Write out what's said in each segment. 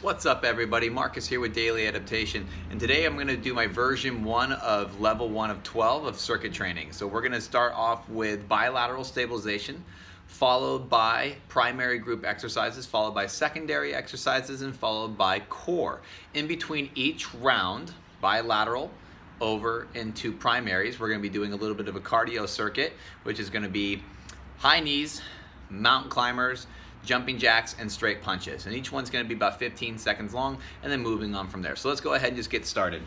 What's up everybody, Marcus here with Daily Adaptation, and today I'm going to do my version 1 of level 1 of 12 of circuit training. So we're going to start off with bilateral stabilization, followed by primary group exercises, followed by secondary exercises, and followed by core. In between each round, bilateral over into primaries, we're going to be doing a little bit of a cardio circuit, which is going to be high knees, mountain climbers, jumping jacks, and straight punches. And each one's going to be about 15 seconds long, and then moving on from there. So let's go ahead and just get started.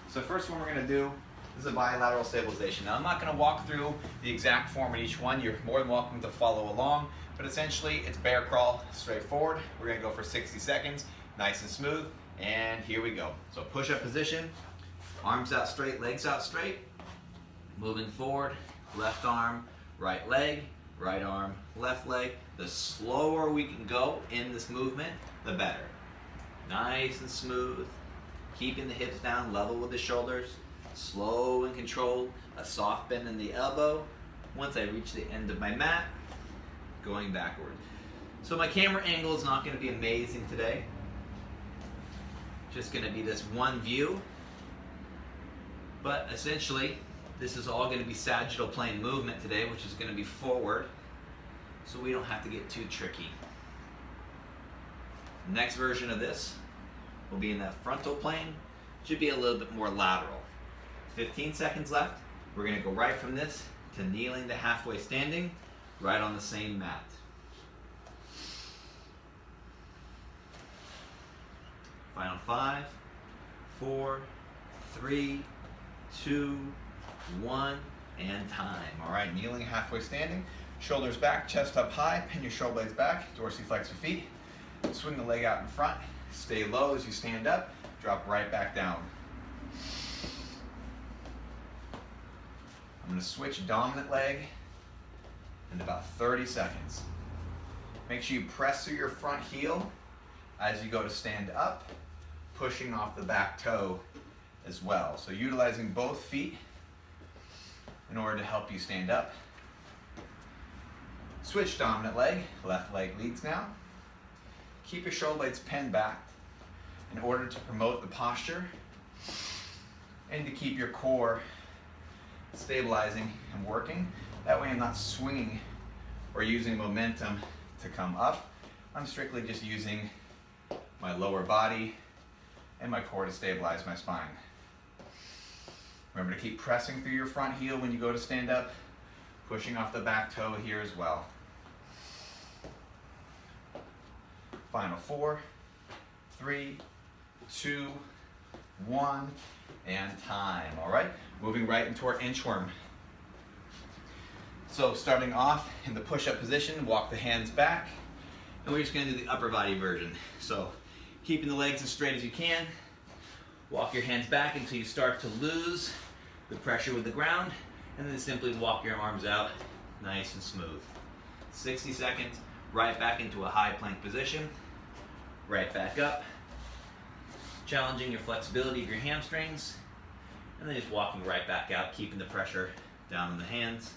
So the first one we're going to do is a bilateral stabilization. Now I'm not going to walk through the exact form in each one. You're more than welcome to follow along, but essentially it's bear crawl, straight forward. We're going to go for 60 seconds, nice and smooth, and here we go. So push-up position, arms out straight, legs out straight, moving forward, left arm, right leg, right arm, left leg. The slower we can go in this movement, the better. Nice and smooth, keeping the hips down, level with the shoulders, slow and controlled, a soft bend in the elbow. Once I reach the end of my mat, going backward. So my camera angle is not going to be amazing today. Just going to be this one view. But essentially, this is all going to be sagittal plane movement today, which is going to be forward, so we don't have to get too tricky. Next version of this will be in that frontal plane. Should be a little bit more lateral. 15 seconds left. We're going to go right from this to kneeling to halfway standing, right on the same mat. Final 5, 4, 3, 2, 1, and time. All right, kneeling, halfway standing, shoulders back, chest up high, pin your shoulder blades back, dorsiflex your feet, swing the leg out in front, stay low as you stand up, drop right back down. I'm going to switch dominant leg in about 30 seconds. Make sure you press through your front heel as you go to stand up, pushing off the back toe as well. So utilizing both feet in order to help you stand up. Switch dominant leg, left leg leads now. Keep your shoulder blades pinned back in order to promote the posture and to keep your core stabilizing and working. That way I'm not swinging or using momentum to come up. I'm strictly just using my lower body and my core to stabilize my spine. Remember to keep pressing through your front heel when you go to stand up, pushing off the back toe here as well. Final 4, 3, 2, 1, and time. All right, moving right into our inchworm. So starting off in the push-up position, walk the hands back, and we're just going to do the upper body version. So keeping the legs as straight as you can, walk your hands back until you start to lose the pressure with the ground, and then simply walk your arms out nice and smooth. 60 seconds, right back into a high plank position, right back up, challenging your flexibility of your hamstrings, and then just walking right back out, keeping the pressure down on the hands.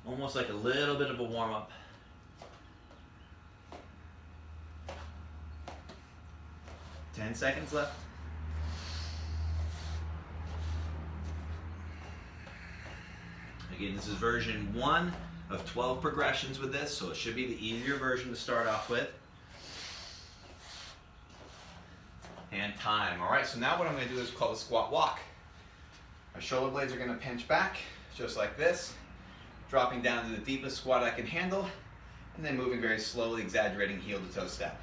Almost like a little bit of a warm-up. Ten seconds left. Again, this is version 1 of 12 progressions with this, so it should be the easier version to start off with. And time. All right, so now what I'm going to do is called a squat walk. My shoulder blades are going to pinch back, just like this. Dropping down to the deepest squat I can handle, and then moving very slowly, exaggerating heel to toe step.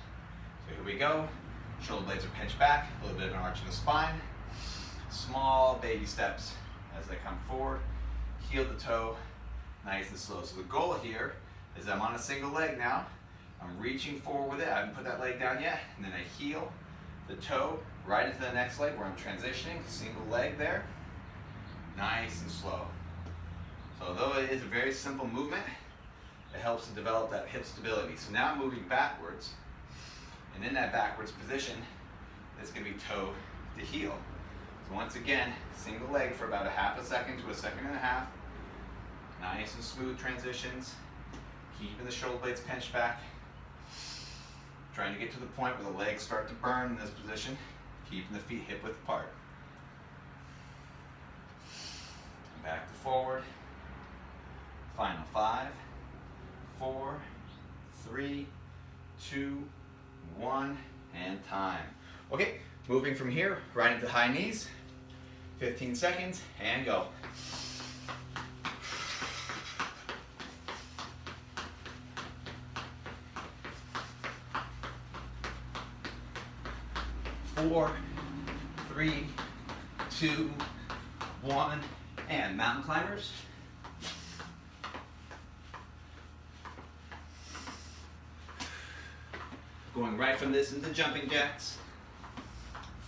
So here we go. Shoulder blades are pinched back, a little bit of an arch in the spine. Small baby steps as I come forward, heel to toe, nice and slow. So the goal here is I'm on a single leg now. I'm reaching forward with it. I haven't put that leg down yet. And then I heel the toe right into the next leg where I'm transitioning. Single leg there. Nice and slow. So although it is a very simple movement, it helps to develop that hip stability. So now I'm moving backwards And in that backwards position, it's going to be toe to heel. So once again, single leg for about a half a second to a second and a half. Nice and smooth transitions. Keeping the shoulder blades pinched back. Trying to get to the point where the legs start to burn in this position. Keeping the feet hip width apart. Back to forward. Final 5, 4, 3, 2, 1, and time. Okay, moving from here right into high knees. 15 seconds and go. 4, 3, 2, 1, and mountain climbers. Going right from this into jumping jacks.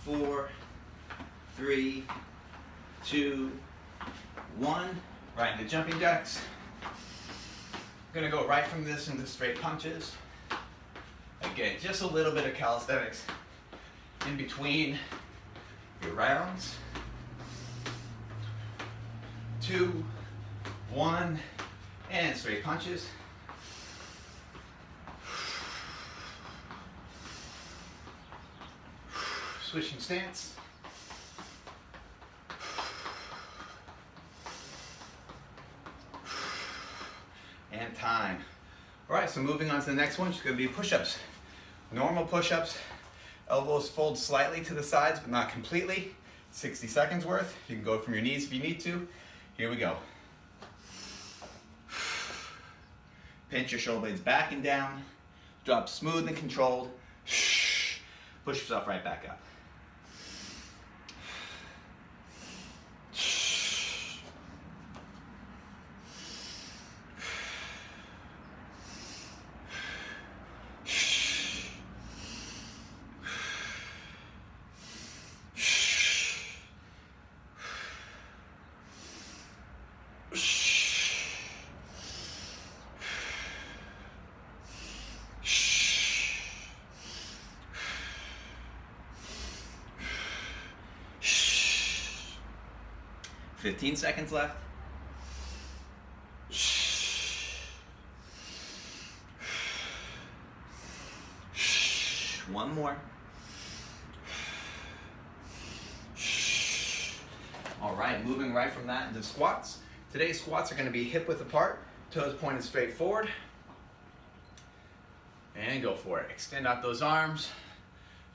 4, 3, 2, 1. Right into jumping jacks. Gonna go right from this into straight punches. Again, just a little bit of calisthenics in between your rounds. 2, 1, and straight punches. Switching stance. And time. All right, so moving on to the next one, it's going to be push-ups. Normal push-ups. Elbows fold slightly to the sides, but not completely. 60 seconds worth. You can go from your knees if you need to. Here we go. Pinch your shoulder blades back and down. Drop smooth and controlled. Push yourself right back up. Fifteen seconds left. One more. All right, moving right from that into squats. Today's squats are going to be hip width apart, toes pointed straight forward. And go for it. Extend out those arms.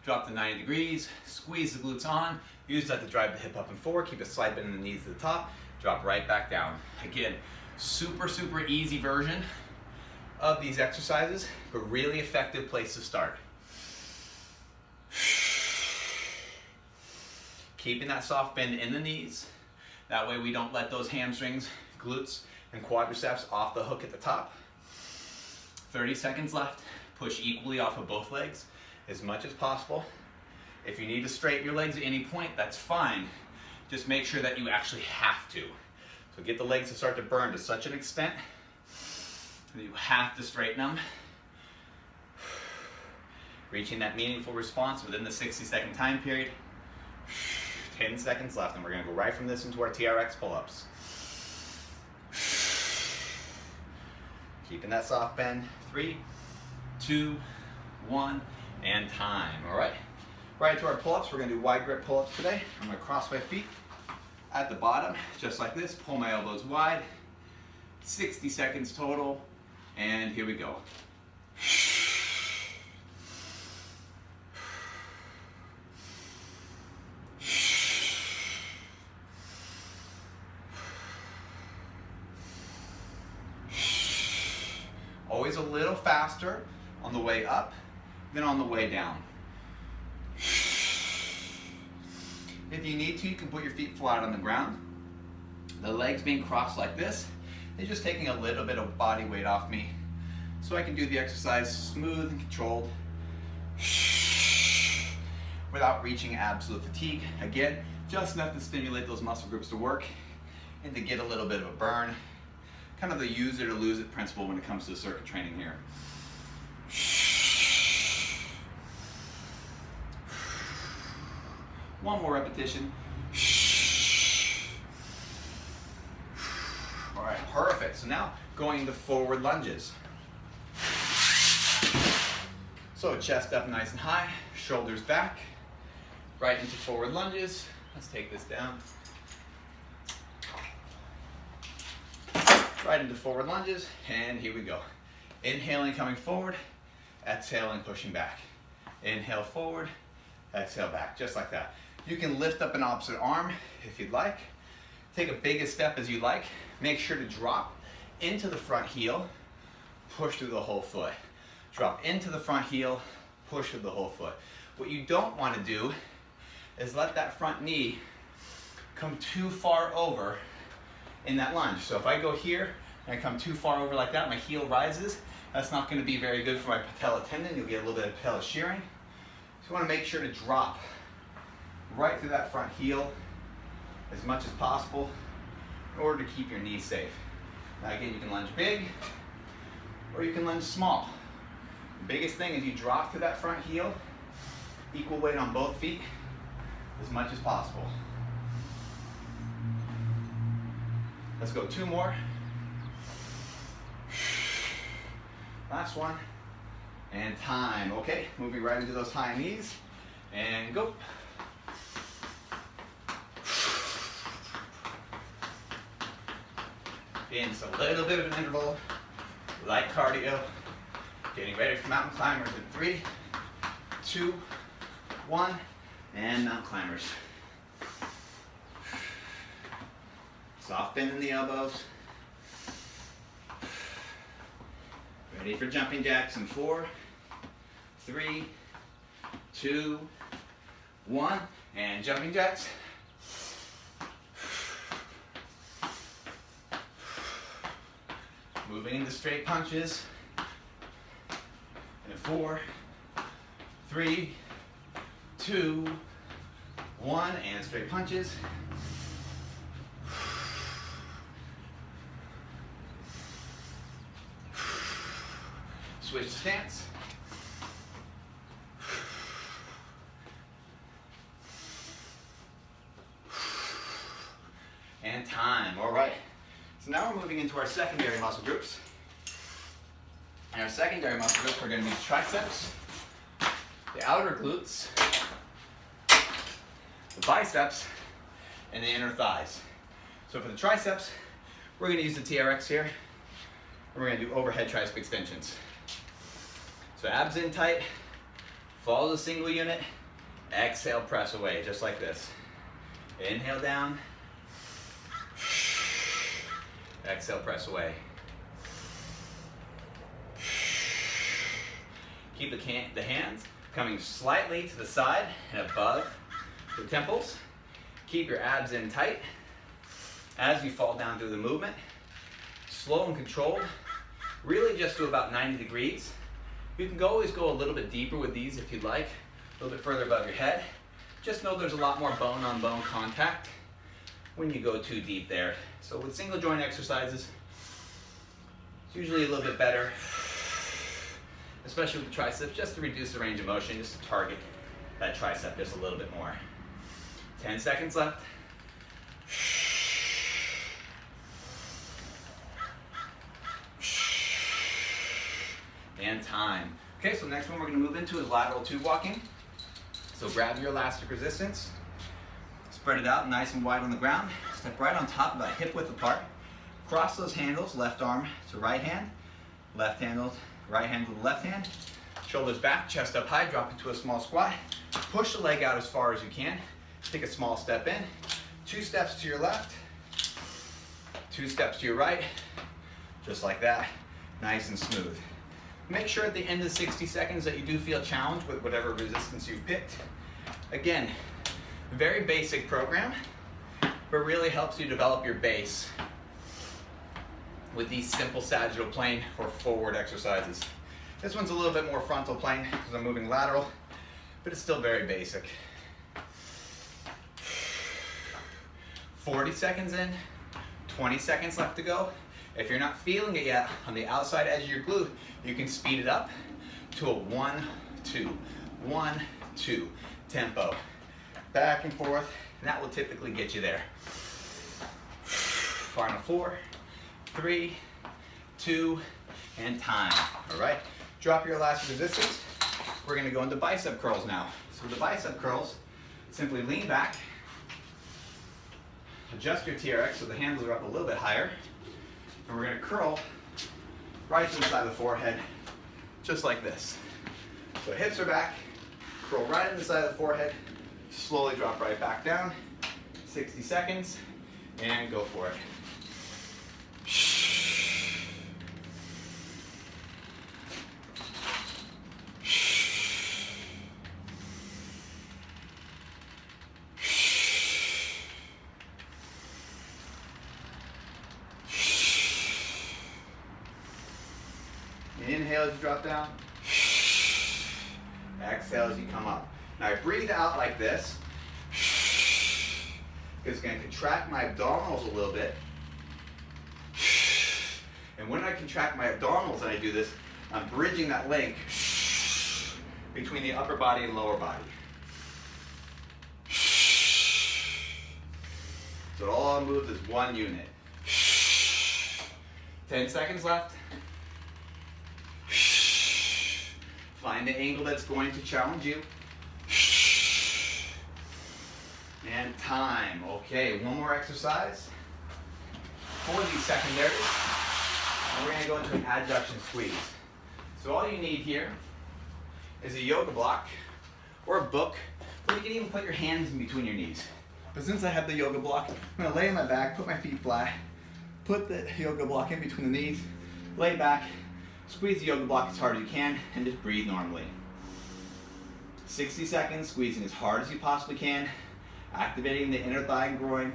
Drop to 90 degrees. Squeeze the glutes on. Use that to drive the hip up and forward. Keep a slight bend in the knees to the top. Drop right back down. Again, super easy version of these exercises, but really effective place to start. Keeping that soft bend in the knees. That way we don't let those hamstrings, glutes, and quadriceps off the hook at the top. 30 seconds left. Push equally off of both legs as much as possible. If you need to straighten your legs at any point, that's fine. Just make sure that you actually have to. So get the legs to start to burn to such an extent that you have to straighten them. Reaching that meaningful response within the 60-second time period. 10 seconds left, and we're gonna go right from this into our TRX pull-ups. Keeping that soft bend. 3, 2, 1, and time. All right. Right to our pull-ups. We're going to do wide grip pull-ups today. I'm going to cross my feet at the bottom, just like this. Pull my elbows wide. 60 seconds total. And here we go. Always a little faster on the way up than on the way down. If you need to, you can put your feet flat on the ground. The legs being crossed like this, they're just taking a little bit of body weight off me so I can do the exercise smooth and controlled without reaching absolute fatigue. Again, just enough to stimulate those muscle groups to work and to get a little bit of a burn. Kind of the use it or lose it principle when it comes to circuit training here. One more repetition. All right, perfect. So now going into forward lunges. So chest up nice and high, shoulders back, right into forward lunges. Let's take this down. Right into forward lunges, and here we go. Inhaling, coming forward, exhaling, pushing back. Inhale forward, exhale back, just like that. You can lift up an opposite arm if you'd like. Take a big step as you like. Make sure to drop into the front heel, push through the whole foot. Drop into the front heel, push through the whole foot. What you don't want to do is let that front knee come too far over in that lunge. So if I go here and I come too far over like that, my heel rises, that's not going to be very good for my patella tendon. You'll get a little bit of patella shearing. So you want to make sure to drop right through that front heel as much as possible in order to keep your knees safe. Now again, you can lunge big or you can lunge small. The biggest thing is you drop through that front heel, equal weight on both feet as much as possible. Let's go 2 more. Last one. And time. Okay, moving right into those high knees. And go. Again, just a little bit of an interval, light cardio. Getting ready for mountain climbers in 3, 2, 1, and mountain climbers. Soft bend in the elbows. Ready for jumping jacks in 4, 3, 2, 1, and jumping jacks. Moving into straight punches. And 4, 3, 2, 1, and straight punches. Switch stance. And time. All right. So now we're moving into our secondary muscle groups. And our secondary muscle groups are going to be triceps, the outer glutes, the biceps, and the inner thighs. So for the triceps, we're going to use the TRX here, and we're going to do overhead tricep extensions. So abs in tight, follow the single unit, exhale, press away, just like this. Inhale down, exhale, press away. Keep the hands coming slightly to the side and above the temples. Keep your abs in tight as you fall down through the movement. Slow and controlled, really just to about 90 degrees. You can always go a little bit deeper with these if you'd like, a little bit further above your head. Just know there's a lot more bone-on-bone contact when you go too deep there. So with single joint exercises, it's usually a little bit better, especially with the triceps, just to reduce the range of motion, just to target that tricep just a little bit more. 10 seconds left. And time. Okay, so next one we're going to move into is lateral tube walking. So grab your elastic resistance, spread it out nice and wide on the ground, step right on top about hip width apart, cross those handles, left arm to right hand, left handle, right hand to the left hand, shoulders back, chest up high, drop into a small squat, push the leg out as far as you can, take a small step in, 2 steps to your left, 2 steps to your right, just like that, nice and smooth. Make sure at the end of 60 seconds that you do feel challenged with whatever resistance you've picked. Again, very basic program, but really helps you develop your base with these simple sagittal plane or forward exercises. This one's a little bit more frontal plane because I'm moving lateral, but it's still very basic. 40 seconds in, 20 seconds left to go. If you're not feeling it yet on the outside edge of your glute, you can speed it up to a 1-2, 1-2 tempo. back and forth, and that will typically get you there. Final 4, 3, 2, and time. All right, drop your elastic resistance. We're gonna go into bicep curls now. So the bicep curls, simply lean back, adjust your TRX so the handles are up a little bit higher, and we're gonna curl right to the side of the forehead, just like this. So hips are back, curl right in the side of the forehead, slowly drop right back down, 60 seconds, and go for it. Inhale as you drop down. Exhale as you come up. Now breathe out like this. It's going to contract my abdominals a little bit. And when I contract my abdominals and I do this, I'm bridging that link between the upper body and lower body. So it all moves as one unit. 10 seconds left. Find the angle that's going to challenge you. And time. Okay, one more exercise for these secondaries. And we're going to go into an adduction squeeze. So all you need here is a yoga block or a book, or you can even put your hands in between your knees. But since I have the yoga block, I'm going to lay on my back, put my feet flat, put the yoga block in between the knees, lay back, squeeze the yoga block as hard as you can, and just breathe normally. 60 seconds, squeezing as hard as you possibly can, activating the inner thigh and groin.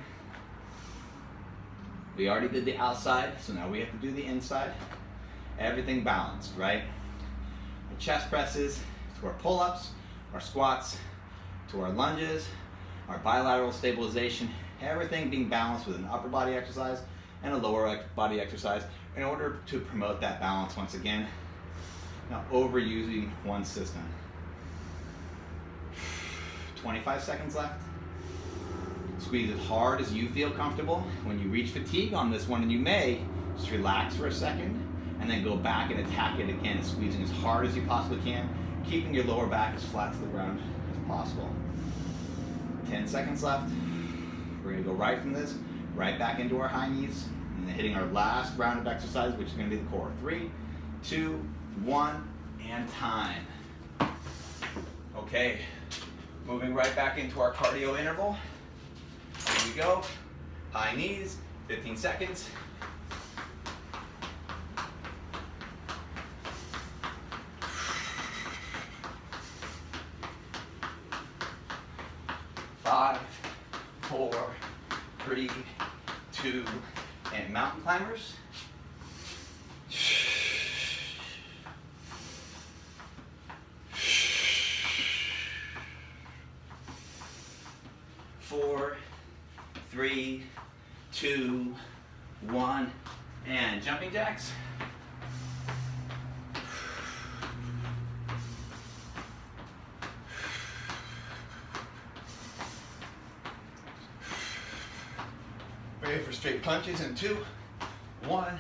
We already did the outside, so now we have to do the inside. Everything balanced, right? Our chest presses to our pull-ups, our squats, to our lunges, our bilateral stabilization, everything being balanced with an upper body exercise and a lower body exercise in order to promote that balance once again, not overusing one system. 25 seconds left. Squeeze as hard as you feel comfortable. When you reach fatigue on this one, and you may, just relax for a second and then go back and attack it again, squeezing as hard as you possibly can, keeping your lower back as flat to the ground as possible. 10 seconds left. We're gonna go right from this, right back into our high knees, and then hitting our last round of exercise, which is gonna be the core. 3, 2, 1, and time. Okay, moving right back into our cardio interval. Here we go. High knees, 15 seconds. Five, 4, 3, 2, and mountain climbers. Four, 3, 2, 1, and jumping jacks. Ready for straight punches in 2, 1,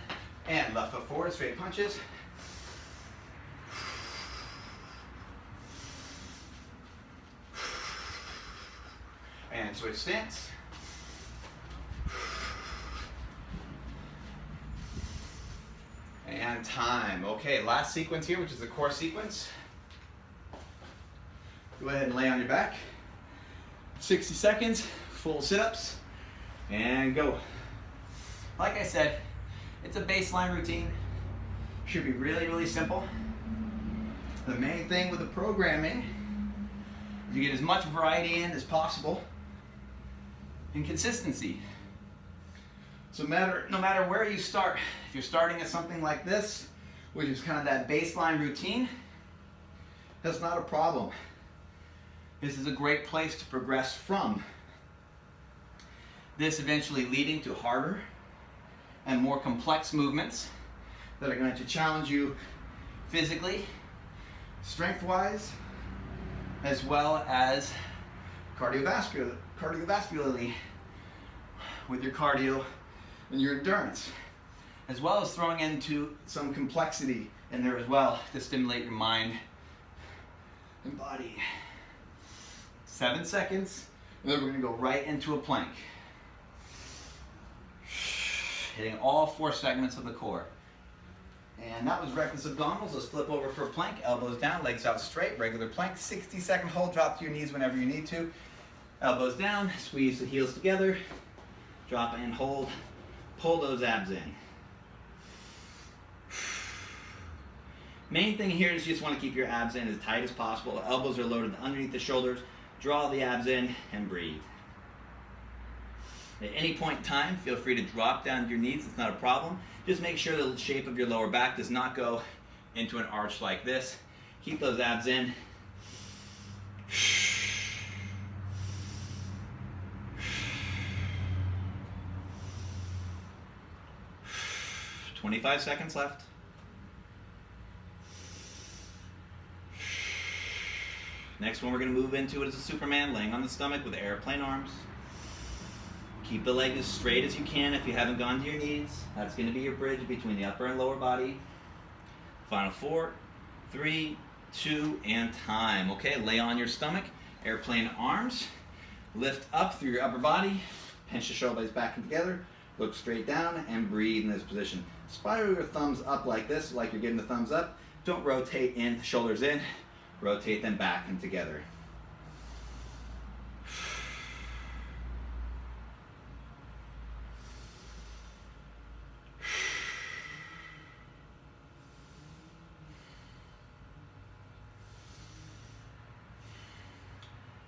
and left foot forward, straight punches. And switch stance. And time. Okay, last sequence here, which is the core sequence. Go ahead and lay on your back. 60 seconds, full sit-ups, and go. Like I said, it's a baseline routine. Should be really, really simple. The main thing with the programming is you get as much variety in as possible and consistency. So no matter where you start, if you're starting at something like this, which is kind of that baseline routine, that's not a problem. This is a great place to progress from. This eventually leading to harder and more complex movements that are going to challenge you physically, strength-wise, as well as cardiovascularly with your cardio and your endurance, as well as throwing into some complexity in there as well to stimulate your mind and body. 7 seconds, and then we're going to go right into a plank. Hitting all 4 segments of the core. And that was reckless abdominals. Let's flip over for a plank. Elbows down, legs out straight, regular plank. 60-second hold, drop to your knees whenever you need to. Elbows down, squeeze the heels together, drop and hold, pull those abs in. Main thing here is you just want to keep your abs in as tight as possible. Elbows are loaded underneath the shoulders. Draw the abs in and breathe. At any point in time, feel free to drop down to your knees. It's not a problem. Just make sure the shape of your lower back does not go into an arch like this. Keep those abs in. 25 seconds left. Next one we're going to move into is a Superman laying on the stomach with airplane arms. Keep the leg as straight as you can if you haven't gone to your knees. That's going to be your bridge between the upper and lower body. Final 4, 3, 2, and time. Okay, lay on your stomach, airplane arms. Lift up through your upper body. Pinch the shoulder blades back and together. Look straight down and breathe in this position. Spiral your thumbs up like this, like you're getting the thumbs up. Don't rotate in, shoulders in. Rotate them back and together.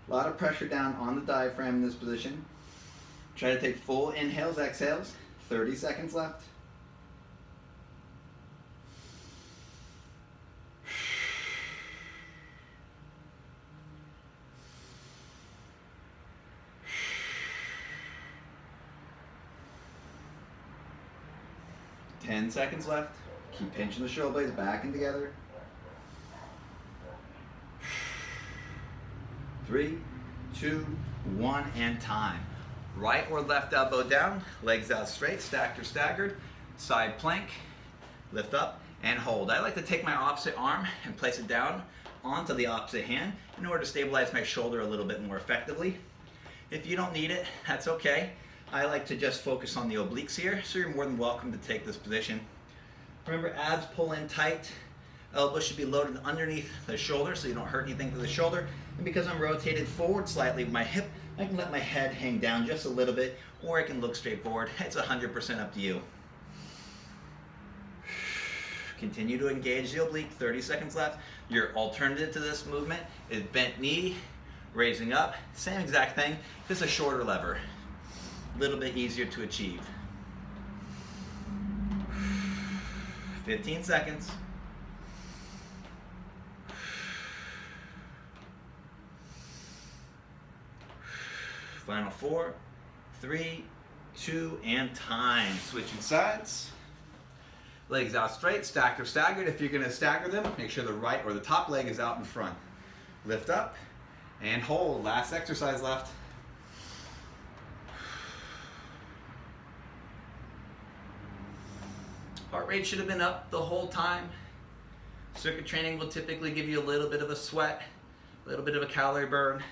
A lot of pressure down on the diaphragm in this position. Try to take full inhales, exhales. 30 seconds left. Ten seconds left. Keep pinching the shoulder blades back and together. 3, 2, 1, and time. Right or left elbow down, legs out straight, stacked or staggered, side plank, lift up and hold. I like to take my opposite arm and place it down onto the opposite hand in order to stabilize my shoulder a little bit more effectively. If you don't need it, that's okay. I like to just focus on the obliques here, so you're more than welcome to take this position. Remember, abs pull in tight. Elbows should be loaded underneath the shoulder so you don't hurt anything to the shoulder. And because I'm rotated forward slightly with my hip, I can let my head hang down just a little bit, or I can look straight forward. It's 100% up to you. Continue to engage the oblique, 30 seconds left. Your alternative to this movement is bent knee, raising up. Same exact thing, just a shorter lever. A little bit easier to achieve. 15 seconds. Final 4, 3, 2, and time. Switching sides. Legs out straight, stacked or staggered. If you're going to stagger them, make sure the right or the top leg is out in front. Lift up and hold. Last exercise left. Heart rate should have been up the whole time. Circuit training will typically give you a little bit of a sweat, a little bit of a calorie burn.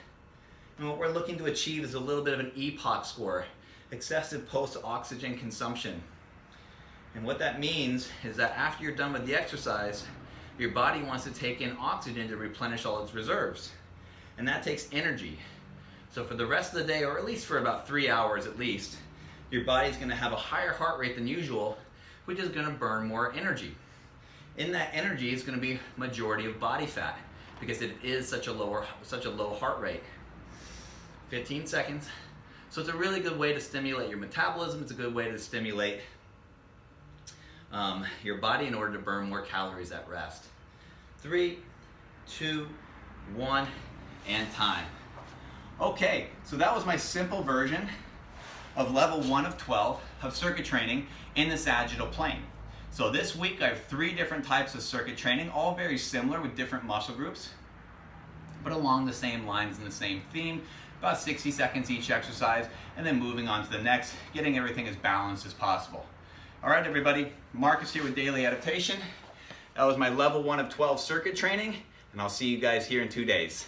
And what we're looking to achieve is a little bit of an EPOC score, excessive post-oxygen consumption. And what that means is that after you're done with the exercise, your body wants to take in oxygen to replenish all its reserves. And that takes energy. So for the rest of the day, or at least for about 3 hours at least, your body's going to have a higher heart rate than usual, which is going to burn more energy. In that energy is going to be majority of body fat because it is such a low heart rate. 15 seconds. So it's a really good way to stimulate your metabolism. It's a good way to stimulate your body in order to burn more calories at rest. 3, 2, 1, and time. Okay, so that was my simple version of level 1 of 12 of circuit training in the sagittal plane. So this week I have 3 different types of circuit training, all very similar with different muscle groups. but along the same lines and the same theme, about 60 seconds each exercise, and then moving on to the next, getting everything as balanced as possible. All right, everybody, Marcus here with Daily Adaptation. That was my level 1 of 12 circuit training, and I'll see you guys here in 2 days.